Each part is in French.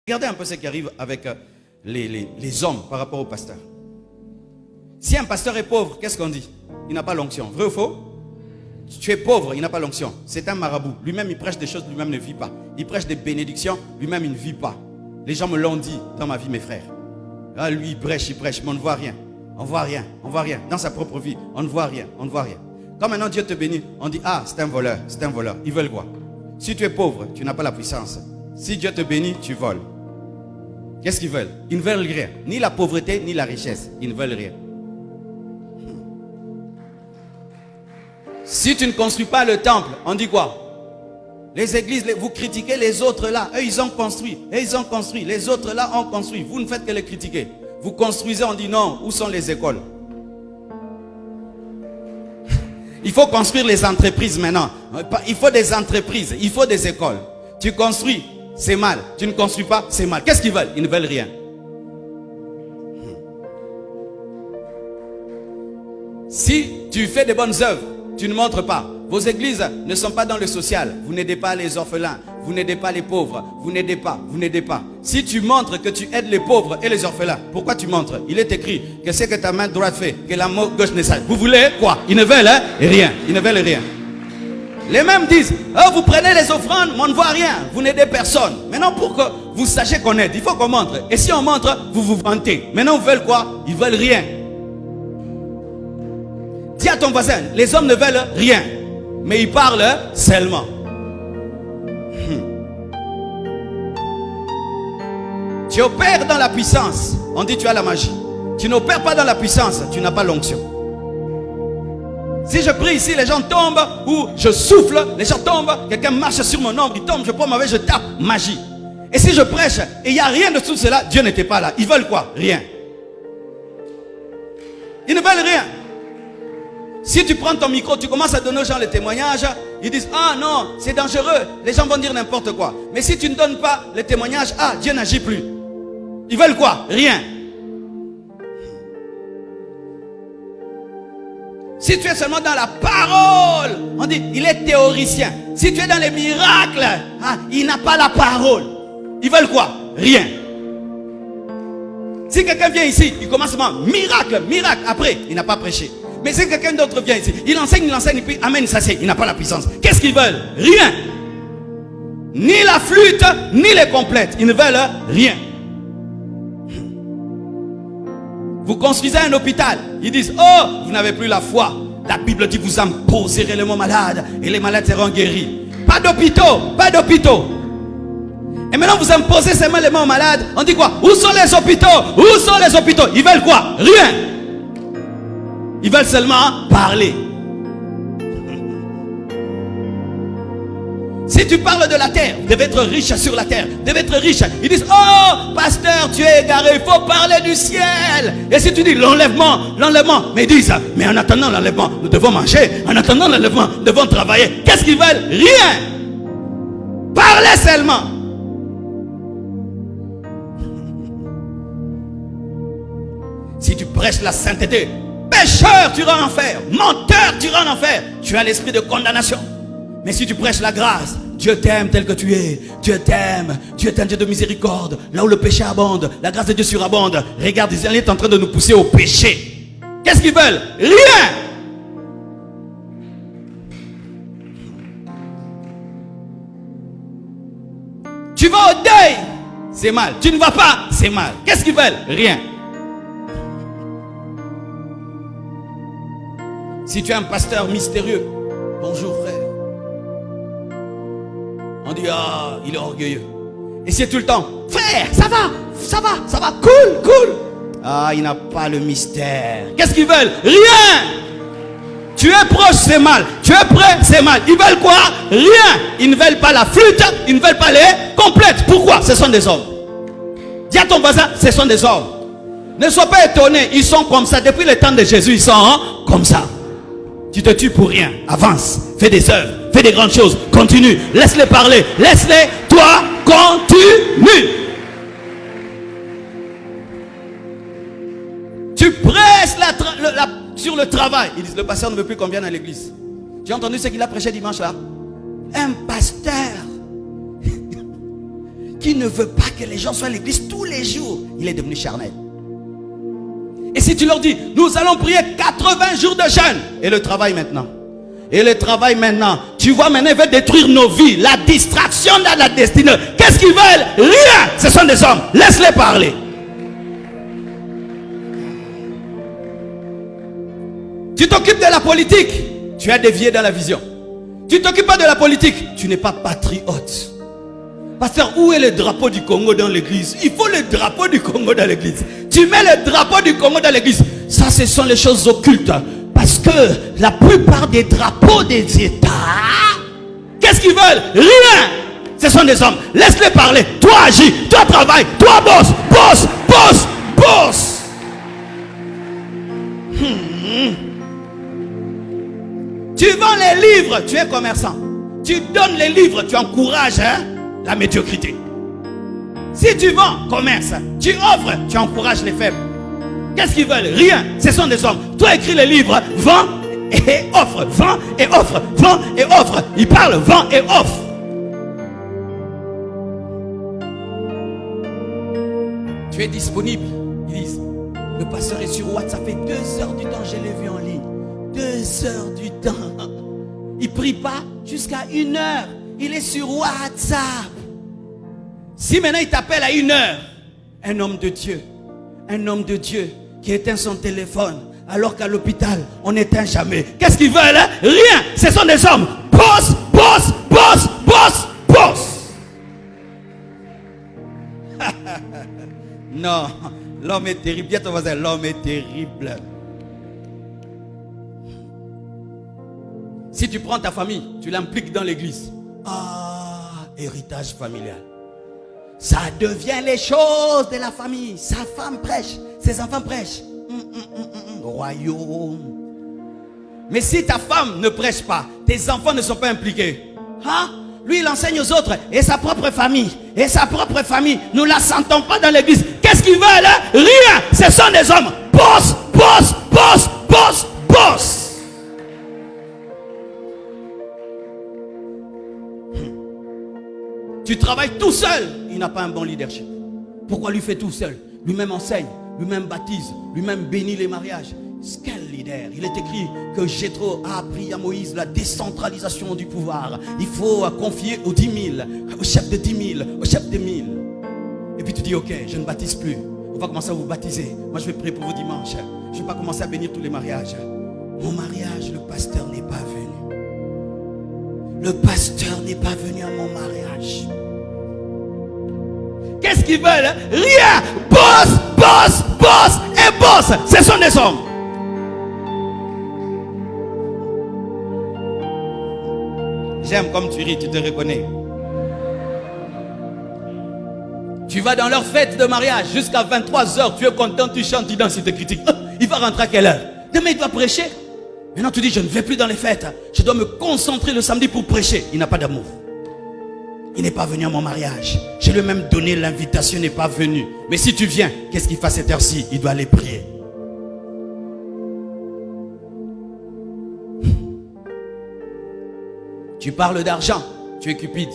Regardez un peu ce qui arrive avec les hommes par rapport au pasteur. Si un pasteur est pauvre, qu'est-ce qu'on dit? Il n'a pas l'onction. Vrai ou faux? Tu es pauvre, il n'a pas l'onction. C'est un marabout. Lui-même, il prêche des choses, lui-même ne vit pas. Il prêche des bénédictions, lui-même, il ne vit pas. Les gens me l'ont dit dans ma vie, mes frères. Là, lui, il prêche, mais on ne voit rien. On ne voit rien, on ne voit rien. Dans sa propre vie, on ne voit rien, on ne voit rien. Quand maintenant Dieu te bénit, on dit, ah, c'est un voleur, c'est un voleur. Ils veulent quoi? Si tu es pauvre, tu n'as pas la puissance. Si Dieu te bénit, tu voles. Qu'est-ce qu'ils veulent? Ils ne veulent rien. Ni la pauvreté, ni la richesse. Ils ne veulent rien. Si tu ne construis pas le temple, on dit quoi? Les églises, vous critiquez les autres là. Eux, ils ont construit. Eux, ils ont construit. Les autres là ont construit. Vous ne faites que les critiquer. Vous construisez, on dit non. Où sont les écoles? Il faut construire les entreprises maintenant. Il faut des entreprises. Il faut des écoles. Tu construis, c'est mal. Tu ne construis pas, c'est mal. Qu'est-ce qu'ils veulent? Ils ne veulent rien. Si tu fais de bonnes œuvres, tu ne montres pas. Vos églises ne sont pas dans le social. Vous n'aidez pas les orphelins. Vous n'aidez pas les pauvres. Vous n'aidez pas. Vous n'aidez pas. Si tu montres que tu aides les pauvres et les orphelins, pourquoi tu montres? Il est écrit que c'est que ta main droite fait, que la main gauche ne sache. Vous voulez quoi? Ils ne veulent rien. Ils ne veulent rien. Les mêmes disent, oh, vous prenez les offrandes, mais on ne voit rien. Vous n'aidez personne. Maintenant, pour que vous sachiez qu'on aide, il faut qu'on montre. Et si on montre, vous vous vantez. Maintenant, ils veulent quoi? Ils veulent rien. Dis à ton voisin, les hommes ne veulent rien, mais ils parlent seulement. Tu opères dans la puissance, on dit tu as la magie. Tu n'opères pas dans la puissance, tu n'as pas l'onction. Si je prie ici, les gens tombent, ou je souffle, les gens tombent, quelqu'un marche sur mon ombre, il tombe, je prends ma veille, je tape, magie. Et si je prêche, et il n'y a rien de tout cela, Dieu n'était pas là. Ils veulent quoi? Rien. Ils ne veulent rien. Si tu prends ton micro, tu commences à donner aux gens les témoignages, ils disent, ah non, c'est dangereux, les gens vont dire n'importe quoi. Mais si tu ne donnes pas les témoignages, ah, Dieu n'agit plus. Ils veulent quoi? Rien. Si tu es seulement dans la parole, on dit, il est théoricien. Si tu es dans les miracles, ah, il n'a pas la parole. Ils veulent quoi? Rien. Si quelqu'un vient ici, il commence à miracle, miracle, après, il n'a pas prêché. Mais si quelqu'un d'autre vient ici, il enseigne, et puis amène, ça c'est, il n'a pas la puissance. Qu'est-ce qu'ils veulent? Rien. Ni la flûte, ni les complètes. Ils ne veulent rien. Vous construisez un hôpital. Ils disent, oh, vous n'avez plus la foi. La Bible dit, vous imposerez les mots malades et les malades seront guéris. Pas d'hôpitaux, pas d'hôpitaux. Et maintenant vous imposez seulement les mots malades. On dit quoi? Où sont les hôpitaux? Où sont les hôpitaux? Ils veulent quoi? Rien. Ils veulent seulement parler. Si tu parles de la terre, vous devez être riche sur la terre. Vous devez être riche. Ils disent, oh, pasteur, tu es égaré, il faut parler du ciel. Et si tu dis l'enlèvement, l'enlèvement, mais ils disent, mais en attendant l'enlèvement, nous devons manger. En attendant l'enlèvement, nous devons travailler. Qu'est-ce qu'ils veulent? Rien. Parler seulement. Si tu prêches la sainteté, pécheur, tu iras en enfer. Menteur, tu iras en enfer. Tu as l'esprit de condamnation. Mais si tu prêches la grâce, Dieu t'aime tel que tu es. Dieu t'aime. Dieu est un Dieu de miséricorde. Là où le péché abonde, la grâce de Dieu surabonde. Regarde, il est en train de nous pousser au péché. Qu'est-ce qu'ils veulent? Rien. Tu vas au deuil, c'est mal. Tu ne vas pas, c'est mal. Qu'est-ce qu'ils veulent? Rien. Si tu es un pasteur mystérieux, bonjour frère. On dit, ah, il est orgueilleux. Et c'est tout le temps, frère, ça va, cool. Ah, il n'a pas le mystère. Qu'est-ce qu'ils veulent? Rien. Tu es proche, c'est mal. Tu es prêt, c'est mal. Ils veulent quoi? Rien. Ils ne veulent pas la flûte, ils ne veulent pas les complètes. Pourquoi? Ce sont des hommes. Dis à ton voisin, ce sont des hommes. Ne sois pas étonné, ils sont comme ça. Depuis le temps de Jésus, ils sont comme ça. Tu te tues pour rien. Avance, fais des œuvres, fais des grandes choses. Continue, laisse-les parler. Laisse-les, toi, continue. Tu presses sur le travail. Ils disent, le pasteur ne veut plus qu'on vienne à l'église. Tu as entendu ce qu'il a prêché dimanche là? Un pasteur qui qui ne veut pas que les gens soient à l'église tous les jours, il est devenu charnel. Et si tu leur dis, nous allons prier 80 jours de jeûne, et le travail maintenant, tu vois maintenant, ils veulent détruire nos vies, la distraction dans la destinée. Qu'est-ce qu'ils veulent? Rien. Ce sont des hommes, laisse-les parler. Tu t'occupes de la politique, tu as dévié dans la vision. Tu t'occupes pas de la politique, tu n'es pas patriote. Pasteur, où est le drapeau du Congo dans l'église? Il faut le drapeau du Congo dans l'église. Tu mets le drapeau du Congo dans l'église. Ça, ce sont les choses occultes. Parce que la plupart des drapeaux des États, qu'est-ce qu'ils veulent? Rien. Ce sont des hommes. Laisse-les parler. Toi agis, toi travaille, toi bosse, bosse, bosse, bosse. Tu vends les livres, tu es commerçant. Tu donnes les livres, tu encourages la médiocrité. Si tu vends, commerce. Tu offres, tu encourages les faibles. Qu'est-ce qu'ils veulent? Rien. Ce sont des hommes. Toi, écris les livres, vends et offre, vends et offre, vends et offre. Ils parlent, vends et offre. Tu es disponible. Ils disent, le pasteur est sur WhatsApp. Ça fait 2 heures du temps, je l'ai vu en ligne. 2 heures du temps. Il prie pas jusqu'à 1 heure. Il est sur WhatsApp. Si maintenant il t'appelle à 1 heure, un homme de Dieu qui éteint son téléphone, alors qu'à l'hôpital, on n'éteint jamais. Qu'est-ce qu'ils veulent? Rien. Ce sont des hommes. Boss, boss, boss, boss, boss. Non, l'homme est terrible. Dis à ton voisin, l'homme est terrible. Si tu prends ta famille, tu l'impliques dans l'église. Héritage familial. Ça devient les choses de la famille. Sa femme prêche, ses enfants prêchent. Royaume. Mais si ta femme ne prêche pas, tes enfants ne sont pas impliqués. Lui, il enseigne aux autres et sa propre famille. Et sa propre famille, nous ne la sentons pas dans l'église. Qu'est-ce qu'ils veulent? Rien. Ce sont des hommes. Boss, boss, boss, boss, boss. Tu travailles tout seul, il n'a pas un bon leadership. Pourquoi lui fait tout seul? Lui-même enseigne, lui-même baptise, lui-même bénit les mariages. Quel leader? Il est écrit que Jéthro a appris à Moïse la décentralisation du pouvoir. Il faut confier aux 10 000, au chef de 10 000, au chef de 1000. Et puis tu dis, ok, je ne baptise plus. On va commencer à vous baptiser. Moi je vais prier pour vous dimanche. Je ne vais pas commencer à bénir tous les mariages. Mon mariage, le pasteur n'est pas venu. Le pasteur n'est pas venu à mon mariage. Qu'est-ce qu'ils veulent? Rien. Boss, boss, boss et boss. Ce sont des hommes. J'aime comme tu ris, tu te reconnais. Tu vas dans leur fête de mariage jusqu'à 23h. Tu es content, tu chantes, tu danses, tu te critiques. Il va rentrer à quelle heure? Demain il doit prêcher. Maintenant tu dis, je ne vais plus dans les fêtes. Je dois me concentrer le samedi pour prêcher. Il n'a pas d'amour. Il n'est pas venu à mon mariage. Je lui ai même donné l'invitation, il n'est pas venu. Mais si tu viens, qu'est-ce qu'il fait à cette heure-ci? Il doit aller prier. Tu parles d'argent, tu es cupide.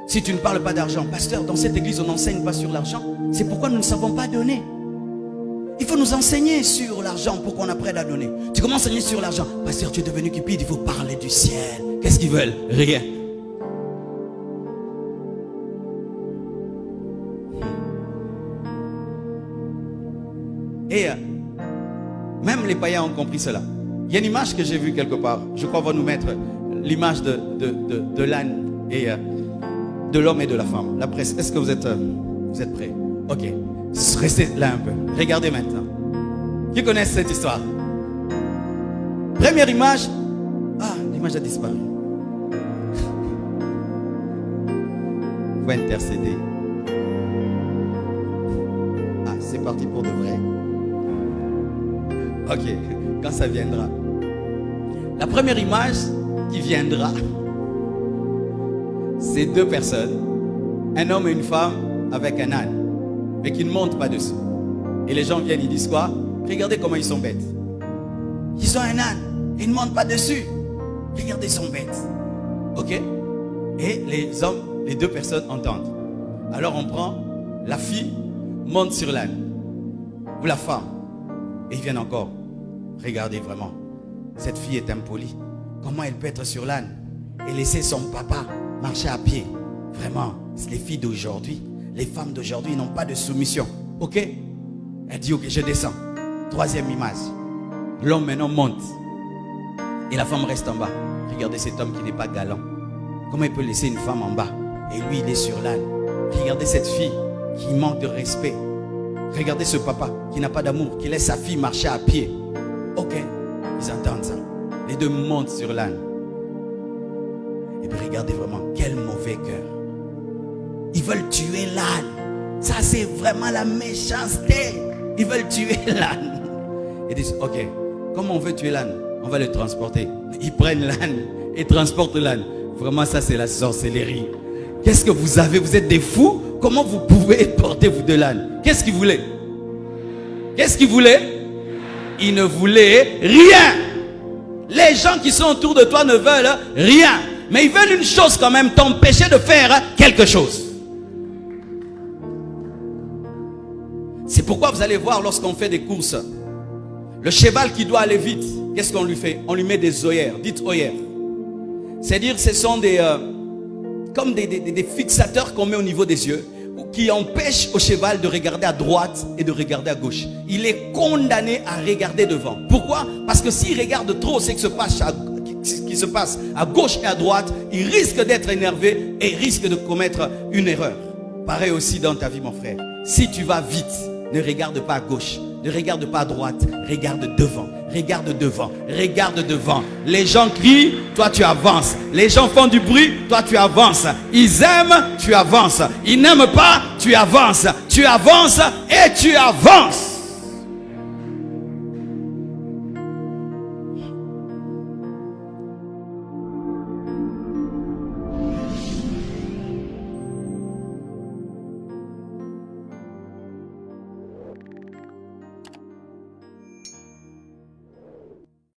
Si tu ne parles pas d'argent, pasteur, dans cette église, on n'enseigne pas sur l'argent. C'est pourquoi nous ne savons pas donner. Il faut nous enseigner sur l'argent pour qu'on apprenne à donner. Tu commences à enseigner sur l'argent. Pasteur, tu es devenu cupide, il faut parler du ciel. Qu'est-ce qu'ils veulent? Rien. Et même les païens ont compris cela. Il y a une image que j'ai vue quelque part. Je crois qu'on va nous mettre l'image de l'âne et de l'homme et de la femme. La presse, est-ce que vous êtes prêts? Ok. Restez là un peu. Regardez maintenant. Qui connaît cette histoire? Première image. L'image a disparu. Il faut intercéder. C'est parti pour de vrai. Ok, quand ça viendra. La première image qui viendra, c'est 2 personnes, un homme et une femme avec un âne, mais qui ne montent pas dessus. Et les gens viennent, ils disent quoi? Regardez comment ils sont bêtes. Ils ont un âne, ils ne montent pas dessus. Regardez, ils sont bêtes. Ok? Et les hommes, les 2 personnes entendent. Alors on prend la fille, monte sur l'âne, ou la femme, et ils viennent encore. Regardez vraiment, cette fille est impolie. Comment elle peut être sur l'âne et laisser son papa marcher à pied? Vraiment, les filles d'aujourd'hui, les femmes d'aujourd'hui n'ont pas de soumission. Ok? Elle dit ok, je descends. Troisième image. L'homme maintenant monte et la femme reste en bas. Regardez cet homme qui n'est pas galant. Comment il peut laisser une femme en bas et lui il est sur l'âne? Regardez cette fille qui manque de respect. Regardez ce papa qui n'a pas d'amour, qui laisse sa fille marcher à pied. Ok, ils entendent ça. Les deux montent sur l'âne. Et puis regardez vraiment, quel mauvais cœur. Ils veulent tuer l'âne. Ça c'est vraiment la méchanceté. Ils veulent tuer l'âne. Ils disent, ok, comme on veut tuer l'âne, on va le transporter. Ils prennent l'âne et transportent l'âne. Vraiment ça c'est la sorcellerie. Qu'est-ce que vous avez? Vous êtes des fous? Comment vous pouvez porter vous de l'âne? Qu'est-ce qu'ils voulaient? Qu'est-ce qu'ils voulaient? Ils ne voulaient rien. Les gens qui sont autour de toi ne veulent rien. Mais ils veulent une chose quand même, t'empêcher de faire quelque chose. C'est pourquoi vous allez voir lorsqu'on fait des courses, le cheval qui doit aller vite, qu'est-ce qu'on lui fait? On lui met des œillères. Dites œillères. C'est-à-dire ce sont comme des fixateurs qu'on met au niveau des yeux, qui empêchent au cheval de regarder à droite et de regarder à gauche. Il est condamné à regarder devant. Pourquoi? Parce que s'il regarde trop ce qui se passe à gauche et à droite, il risque d'être énervé et risque de commettre une erreur. Pareil aussi dans ta vie, mon frère. Si tu vas vite, ne regarde pas à gauche, ne regarde pas à droite, regarde devant. Regarde devant, regarde devant. Les gens crient, toi tu avances. Les gens font du bruit, toi tu avances. Ils aiment, tu avances. Ils n'aiment pas, tu avances. Tu avances et tu avances.